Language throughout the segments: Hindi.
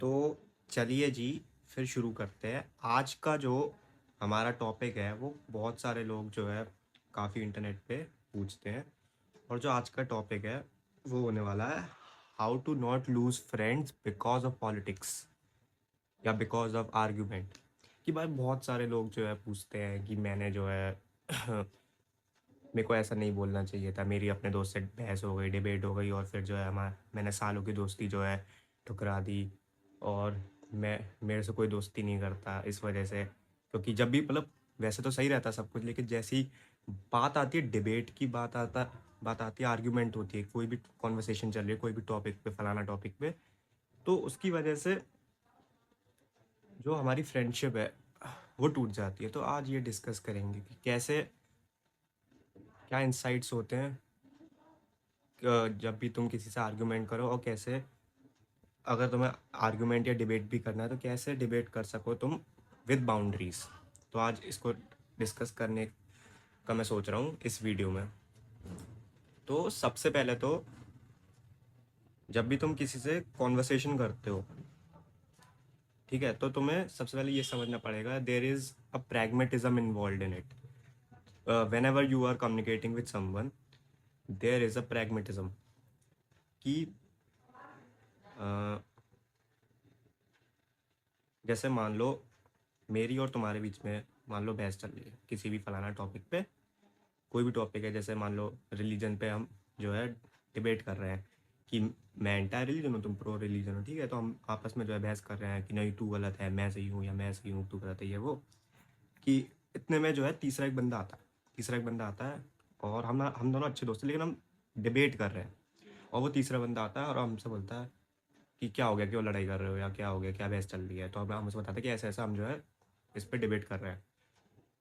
तो चलिए जी, फिर शुरू करते हैं। आज का जो हमारा टॉपिक है वो बहुत सारे लोग जो है काफ़ी इंटरनेट पे पूछते हैं। और जो आज का टॉपिक है वो होने वाला है how to not lose friends because of politics या बिकॉज ऑफ आर्ग्यूमेंट। कि भाई बहुत सारे लोग जो है पूछते हैं कि मैंने जो है मेरे को ऐसा नहीं बोलना चाहिए था, मेरी अपने दोस्त से बहस हो गई, डिबेट हो गई और फिर जो है मैंने सालों की दोस्ती जो है ठुकरा दी। और मैं मेरे से कोई दोस्ती नहीं करता इस वजह से, क्योंकि जब भी मतलब वैसे तो सही रहता सब कुछ, लेकिन जैसी बात आती है डिबेट की, बात आती है, आर्ग्यूमेंट होती है, कोई भी कॉन्वर्सेशन चल रही है कोई भी टॉपिक पे, फलाना टॉपिक पे, तो उसकी वजह से जो हमारी फ्रेंडशिप है वो टूट जाती है। तो आज ये डिस्कस करेंगे कि कैसे, क्या इंसाइट्स होते हैं जब भी तुम किसी से आर्ग्यूमेंट करो, और कैसे अगर तुम्हें आर्ग्यूमेंट या डिबेट भी करना है तो कैसे डिबेट कर सको तुम विद बाउंड्रीज। तो आज इसको डिस्कस करने का मैं सोच रहा हूँ इस वीडियो में। तो सबसे पहले तो जब भी तुम किसी से कॉन्वर्सेशन करते हो, ठीक है, तो तुम्हें सबसे पहले ये समझना पड़ेगा there is a pragmatism involve in it. Whenever you are communicating with someone, there is a pragmatism कि जैसे मान लो मेरी और तुम्हारे बीच में मान लो बहस चल रही है किसी भी फलाना टॉपिक पे, कोई भी टॉपिक है, जैसे मान लो रिलीजन पे हम जो है डिबेट कर रहे हैं कि मैं एंटायर रिलीजन हूँ, तुम प्रो रिलीजन हो, ठीक है, तो हम आपस में जो है बहस कर रहे हैं कि नहीं तू गलत है, मैं सही हूँ, या मैं सही हूँ तू गलत है, ये वो। कि इतने में जो है तीसरा एक बंदा आता है, और हम दोनों अच्छे दोस्त हैं लेकिन हम डिबेट कर रहे हैं, और वो तीसरा बंदा आता है और हमसे बोलता है कि क्या हो गया, क्यों लड़ाई कर रहे हो, या क्या हो गया, क्या बहस चल रही है। तो हम उसे बताते हैं कि ऐसा ऐसा हम जो है इस पर डिबेट कर रहे हैं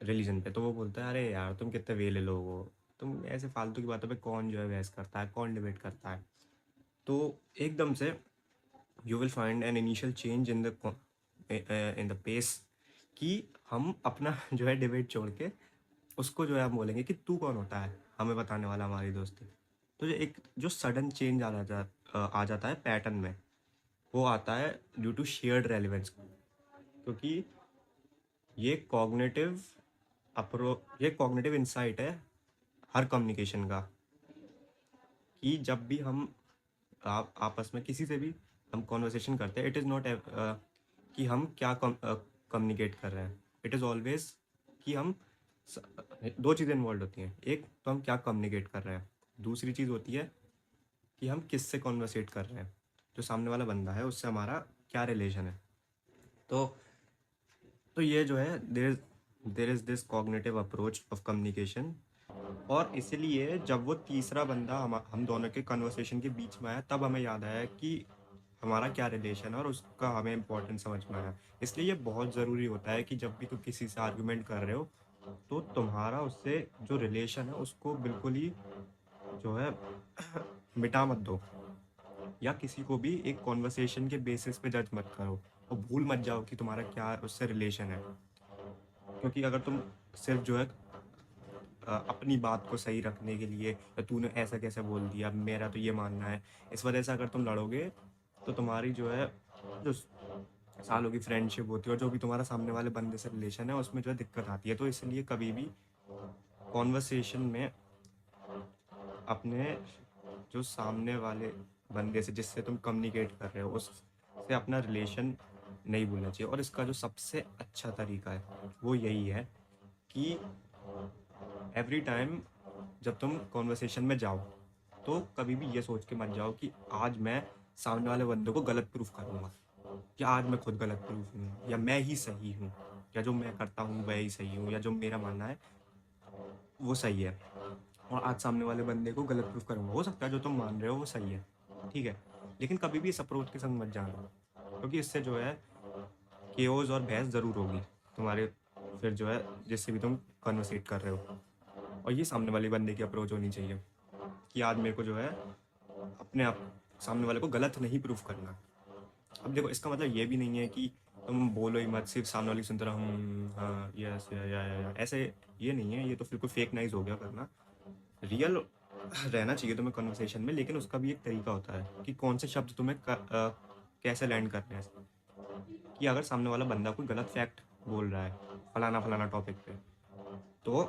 रिलीजन पे। तो वो बोलता है अरे यार तुम कितने वेले लोग हो, तुम ऐसे फालतू की बातों पे कौन जो है बहस करता है, कौन डिबेट करता है। तो एकदम से you will find an initial change in the pace, कि हम अपना जो है डिबेट छोड़ के उसको जो है हम बोलेंगे कि तू कौन होता है हमें बताने वाला हमारी दोस्ती। तो जो सडन चेंज आ जाता है पैटर्न में, वो आता है ड्यू टू शेयर्ड रेलिवेंस। क्योंकि ये कॉग्निटिव ये कॉग्निटिव इंसाइट है हर कम्युनिकेशन का, कि जब भी हम आपस में किसी से भी हम कॉन्वर्सेशन करते हैं, इट इज़ नॉट कि हम क्या कम्युनिकेट कर रहे हैं, इट इज़ ऑलवेज कि हम दो चीज़ें इन्वॉल्व होती हैं। एक तो हम क्या कम्युनिकेट कर रहे हैं, दूसरी चीज़ होती है कि हम किससे कॉन्वर्सेट कर रहे हैं, जो सामने वाला बंदा है उससे हमारा क्या रिलेशन है। तो ये जो है there is this cognitive approach of communication. और इसलिए जब वो तीसरा बंदा हम दोनों के कन्वर्सेशन के बीच में आया, तब हमें याद आया कि हमारा क्या रिलेशन है और उसका हमें इम्पोर्टेंस समझ में आया। इसलिए ये बहुत ज़रूरी होता है कि जब भी तुम किसी से आर्गुमेंट कर रहे हो, तो तुम्हारा उससे जो रिलेशन है उसको बिल्कुल ही जो है मिटा मत दो, या किसी को भी एक कॉन्वर्सेशन के बेसिस पे जज मत करो, और भूल मत जाओ कि तुम्हारा क्या उससे रिलेशन है। क्योंकि अगर तुम सिर्फ जो है अपनी बात को सही रखने के लिए, या तूने ऐसा कैसे बोल दिया, मेरा तो ये मानना है, इस वजह से अगर तुम लड़ोगे, तो तुम्हारी जो है जो सालों की फ्रेंडशिप होती है और जो भी तुम्हारा सामने वाले बंदे से रिलेशन है उसमें जो है दिक्कत आती है। तो इसलिए कभी भी कॉन्वर्सेशन में अपने जो सामने वाले बंदे से जिससे तुम कम्युनिकेट कर रहे हो उससे अपना रिलेशन नहीं भूलना चाहिए। और इसका जो सबसे अच्छा तरीका है वो यही है कि एवरी टाइम जब तुम कॉन्वर्सेशन में जाओ, तो कभी भी ये सोच के मत जाओ कि आज मैं सामने वाले बंदे को गलत प्रूफ करूँगा, या आज मैं खुद गलत प्रूफ हूँ, या मैं ही सही हूँ, या जो मैं करता हूँ वह ही सही हूँ, या जो मेरा मानना है वो सही है, और आज सामने वाले बंदे को गलत प्रूफ करूँगा। हो सकता है जो तुम मान रहे हो वो सही है, ठीक है, लेकिन कभी भी इस अप्रोच के संग मत जाना, क्योंकि इससे जो है केओस और बहस ज़रूर होगी तुम्हारे, फिर जो है जिससे भी तुम कन्वर्सेट कर रहे हो। और ये सामने वाले बंदे की अप्रोच होनी चाहिए कि आज मेरे को जो है अपने आप सामने वाले को गलत नहीं प्रूफ करना। अब देखो इसका मतलब ये भी नहीं है कि तुम बोलो ही मत, सिर्फ सामने वाले की सुनते रहो, हाँ यस या ऐसे, ये नहीं है, ये तो फिर कोई फेक नाइज हो गया करना। रियल रहना चाहिए तुम्हें कन्वर्सेशन में, लेकिन उसका भी एक तरीका होता है कि कौन से शब्द तुम्हें कैसे लैंड करना है, कि अगर सामने वाला बंदा कोई गलत फैक्ट बोल रहा है फलाना फलाना टॉपिक पे, तो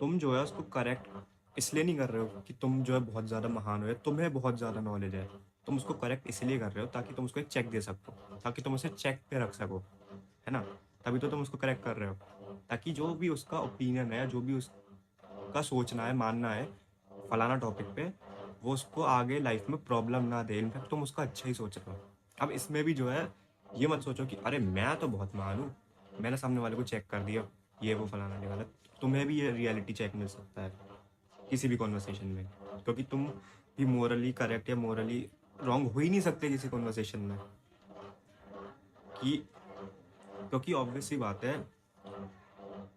तुम जो है उसको करेक्ट इसलिए नहीं कर रहे हो कि तुम जो है बहुत ज़्यादा महान हो या तुम्हें बहुत ज़्यादा नॉलेज है। तुम उसको करेक्ट इसलिए कर रहे हो ताकि तुम उसको एक चेक दे सको, ताकि तुम उसे चेक पे रख सको, है ना। तभी तो तुम उसको करेक्ट कर रहे हो, ताकि जो भी उसका ओपिनियन है, जो भी उसका सोचना है, मानना है फलाना टॉपिक पे, वो उसको आगे लाइफ में प्रॉब्लम ना दे। इनफैक्ट तुम उसका अच्छा ही सोच रहे हो। अब इसमें भी जो है ये मत सोचो कि अरे मैं तो बहुत महान हूँ, मैंने सामने वाले को चेक कर दिया, ये वो फलाना नहीं गलत। तुम्हें भी ये रियलिटी चेक मिल सकता है किसी भी कॉन्वर्सेशन में, क्योंकि तुम भी मोरली करेक्ट या मोरली रॉन्ग हो ही नहीं सकते किसी कॉन्वर्सेशन में, कि क्योंकि ऑब्वियस सी बात है,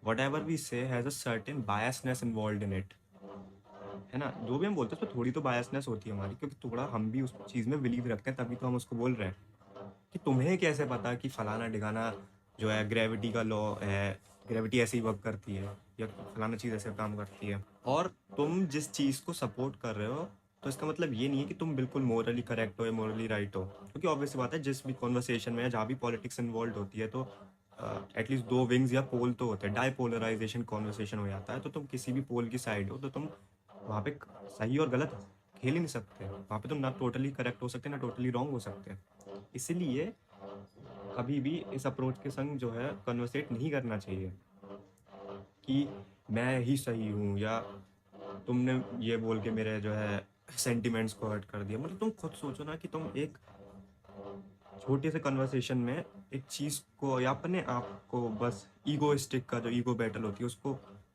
वट एवर वी से has a certain biasness involve in it, है ना। जो भी हम बोलते हैं उसमें थोड़ी तो बायसनेस होती है हमारी, क्योंकि थोड़ा हम भी उस चीज़ में बिलीव रखते हैं, तभी तो हम उसको बोल रहे हैं। कि तुम्हें कैसे पता कि फलाना ढिगाना जो है ग्रेविटी का लॉ है, ग्रेविटी ऐसे ही वर्क करती है, या फलाना चीज़ ऐसे काम करती है, और तुम जिस चीज़ को सपोर्ट कर रहे हो, तो इसका मतलब ये नहीं है कि तुम बिल्कुल मोरली करेक्ट हो या मोरली राइट हो। क्योंकि ऑब्वियस बात है, जिस भी कॉन्वर्सेशन में या जहाँ भी पॉलिटिक्स इन्वॉल्व होती है, तो एटलीस्ट दो विंग्स या पोल तो होते हैं, डाइपोलराइजेशन कॉन्वर्सेशन हो जाता है, तो तुम किसी भी पोल की साइड हो, तो तुम वहाँ पे सही और गलत खेल ही नहीं सकते। वहाँ पे तुम ना टोटली करेक्ट हो सकते ना टोटली रॉन्ग हो सकते। इसीलिए कभी भी इस अप्रोच के संग जो है कन्वर्सेट नहीं करना चाहिए कि मैं ही सही हूँ, या तुमने ये बोल के मेरे जो है सेंटिमेंट्स को हर्ट कर दिया। मतलब तुम खुद सोचो ना कि तुम एक छोटे से कन्वर्सेशन में एक चीज़ को या अपने आप को बस ईगोइस्टिक का जो ईगो बैटल होती है उसको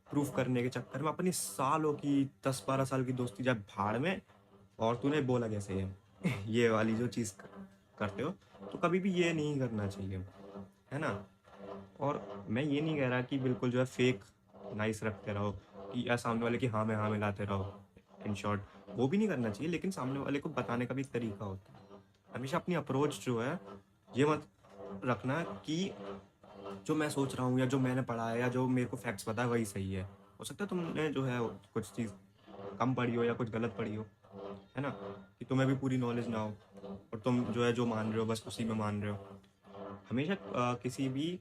प्रूफ करने के चक्कर में अपनी सालों की 10-12 साल की दोस्ती जब भाड़ में, और तूने बोला कैसे है ये वाली जो चीज़ करते हो, तो कभी भी ये नहीं करना चाहिए, है ना। और मैं ये नहीं कह रहा कि बिल्कुल जो है फेक नाइस रखते रहो, कि या सामने वाले की हाँ में लाते रहो, इन शॉर्ट वो भी नहीं करना चाहिए। लेकिन सामने वाले को बताने का भी एक तरीका होता है। हमेशा अपनी अप्रोच जो है ये मत रखना कि जो मैं सोच रहा हूँ या जो मैंने पढ़ा है या जो मेरे को फैक्ट्स पता है वही सही है। हो सकता है तुमने जो है कुछ चीज़ कम पढ़ी हो या कुछ गलत पढ़ी हो, है ना, कि तुम्हें भी पूरी नॉलेज ना हो, और तुम जो है जो मान रहे हो बस उसी में मान रहे हो। हमेशा किसी भी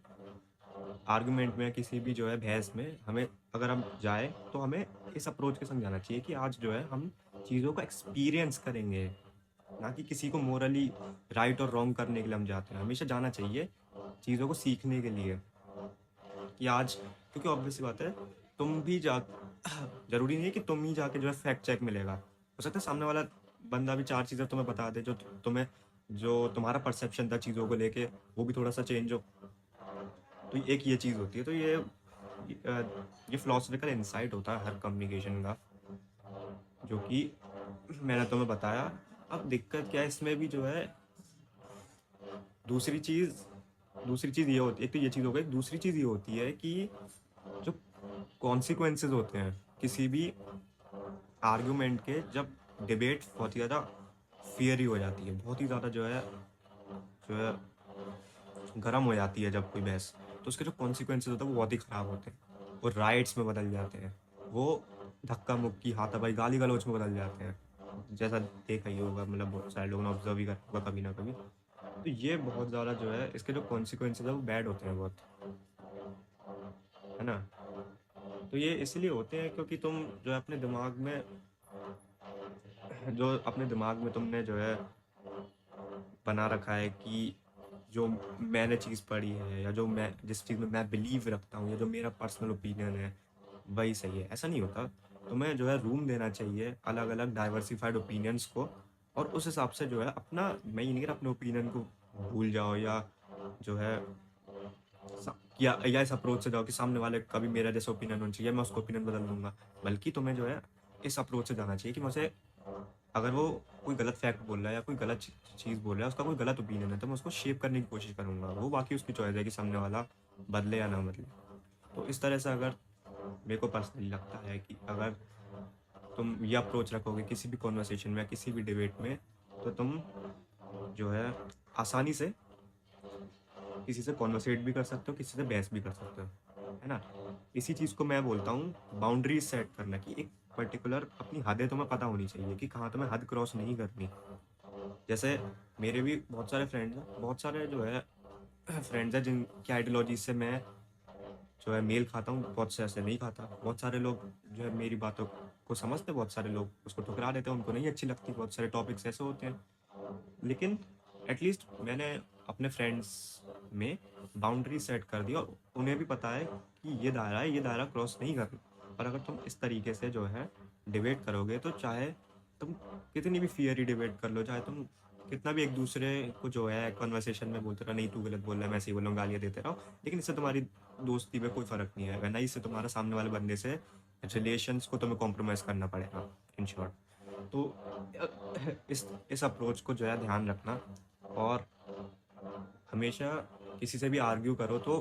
आर्गुमेंट में, किसी भी जो है बहस में, हमें अगर हम जाए तो हमें इस अप्रोच के संग जाना चाहिए कि आज जो है हम चीज़ों को एक्सपीरियंस करेंगे, ना कि किसी को मोरली राइट और रॉन्ग करने के लिए हम जाते हैं। हमेशा जाना चाहिए चीज़ों को सीखने के लिए, कि आज, क्योंकि ऑब्वियस सी बात है, तुम भी जा जरूरी नहीं है कि तुम ही जाके जो है फैक्ट चेक मिलेगा। हो सकता है सामने वाला बंदा भी 4 चीज़ें तुम्हें बता दे, जो तुम्हें, जो तुम्हारा परसेप्शन था चीज़ों को लेके, वो भी थोड़ा सा चेंज हो। तो एक ये चीज़ होती है। तो ये फिलोसफिकल इंसाइट होता है हर कम्युनिकेशन का, जो कि मैंने तुम्हें बताया। अब दिक्कत क्या है इसमें भी जो है, दूसरी चीज़ दूसरी चीज़ ये होती है, एक तो ये चीज़ हो गई, दूसरी चीज़ ये होती है कि जो कॉन्सिक्वेंसेज होते हैं किसी भी आर्ग्यूमेंट के, जब डिबेट बहुत ही ज़्यादा फियरी हो जाती है, बहुत ही ज़्यादा जो है गर्म हो जाती है जब कोई बहस, तो उसके जो कॉन्सिक्वेंसेज होते हैं वो बहुत ही ख़राब होते हैं। वो राइट्स में बदल जाते हैं, वो धक्का मुक्की हाथापाई गाली गलौज में बदल जाते हैं, जैसा देखा ही होगा, मतलब बहुत सारे लोगों ने ऑब्जर्व ही करा होगा कभी ना कभी। तो ये बहुत ज़्यादा जो है इसके जो कॉन्सिक्वेंसेज है वो बैड होते हैं बहुत, है ना। तो ये इसलिए होते हैं क्योंकि तुम जो है अपने दिमाग में तुमने जो है बना रखा है कि जो मैंने चीज़ पढ़ी है, या जो मैं जिस चीज़ में मैं बिलीव रखता हूँ, या जो मेरा पर्सनल ओपिनियन है वही सही है। ऐसा नहीं होता। तुम्हें जो है रूम देना चाहिए अलग अलग डाइवर्सिफाइड ओपिनियंस को, और उस हिसाब से जो है अपना, मैं ये नहीं कह रहा अपने ओपिनियन को भूल जाओ, या जो है या इस अप्रोच से जाओ कि सामने वाले का भी मेरा जैसा ओपिनियन होना चाहिए, मैं उसको ओपिनियन बदल दूंगा। बल्कि तुम्हें जो है इस अप्रोच से जाना चाहिए कि मुझे, अगर वो कोई गलत फैक्ट बोल रहा है या कोई गलत चीज़ बोल रहा है, उसका कोई गलत ओपिनियन है, तो मैं उसको शेप करने की कोशिश करूंगा। वो बाकी उसकी चॉइस है कि सामने वाला बदले या ना बदले। तो इस तरह से अगर, मेरे को पर्सनली लगता है कि अगर तुम ये अप्रोच रखोगे किसी भी कॉन्वर्सेशन में, किसी भी डिबेट में, तो तुम जो है आसानी से किसी से कॉन्वर्सेट भी कर सकते हो, किसी से बहस भी कर सकते हो, है ना। इसी चीज़ को मैं बोलता हूँ बाउंड्रीज सेट करना, कि एक पर्टिकुलर अपनी हदें तुम्हें पता होनी चाहिए कि कहाँ तुम्हें हद क्रॉस नहीं करनी। जैसे मेरे भी बहुत सारे फ्रेंड्स हैं, बहुत सारे जो है फ्रेंड्स हैं जिनकी आइडियोलॉजी से मैं जो है मेल खाता हूँ, बहुत से ऐसे नहीं खाता। बहुत सारे लोग जो है मेरी बातों को समझते, बहुत सारे लोग उसको ठुकरा देते हैं, उनको नहीं अच्छी लगती। बहुत सारे टॉपिक्स ऐसे होते हैं, लेकिन एटलीस्ट मैंने अपने फ्रेंड्स में बाउंड्री सेट कर दी और उन्हें भी पता है कि ये दायरा है, ये दायरा क्रॉस नहीं करना। और अगर तुम इस तरीके से जो है डिबेट करोगे, तो चाहे तुम कितनी भी फियरी डिबेट कर लो, चाहे तुम कितना भी एक दूसरे को जो है कन्वर्सेशन में बोलते रहो, नहीं तू गलत बोल रहा है, मैं सही बोल रहा हूँ, गालियाँ देते रहो, लेकिन इससे तुम्हारी दोस्ती में कोई फ़र्क नहीं आएगा, ना ही इससे तुम्हारा सामने वाले बंदे से रिलेशंस को तुम्हें कॉम्प्रोमाइज़ करना पड़ेगा, इन शॉर्ट। तो इस अप्रोच को जो है ध्यान रखना। और हमेशा किसी से भी आर्ग्यू करो तो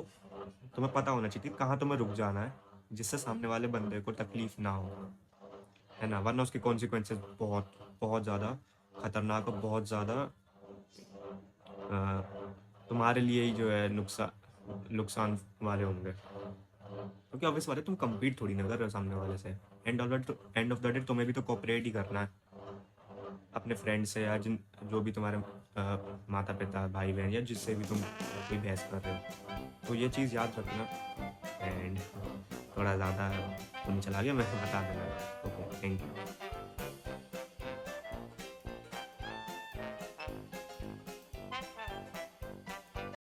तुम्हें पता होना चाहिए कि कहाँ तुम्हें रुक जाना है, जिससे सामने वाले बंदे को तकलीफ ना हो, है ना? वरना उसके कॉन्सिक्वेंसेस बहुत बहुत ज़्यादा खतरनाक और बहुत ज़्यादा तुम्हारे लिए ही जो है नुकसान वाले होंगे, क्योंकि ऑब्वियस बात है, तुम compete थोड़ी ना कर रहे हो सामने वाले से। एंड ऑफ द डे तुम्हें भी तो कोऑपरेट ही करना है अपने फ्रेंड से, या जो भी तुम्हारे माता पिता, भाई बहन, या जिससे भी तुम कोई बहस कर रहे हो। तो ये चीज़ याद रखना। एंड थोड़ा ज़्यादा तुम चला गया, मैं बता देना। Okay, thank you.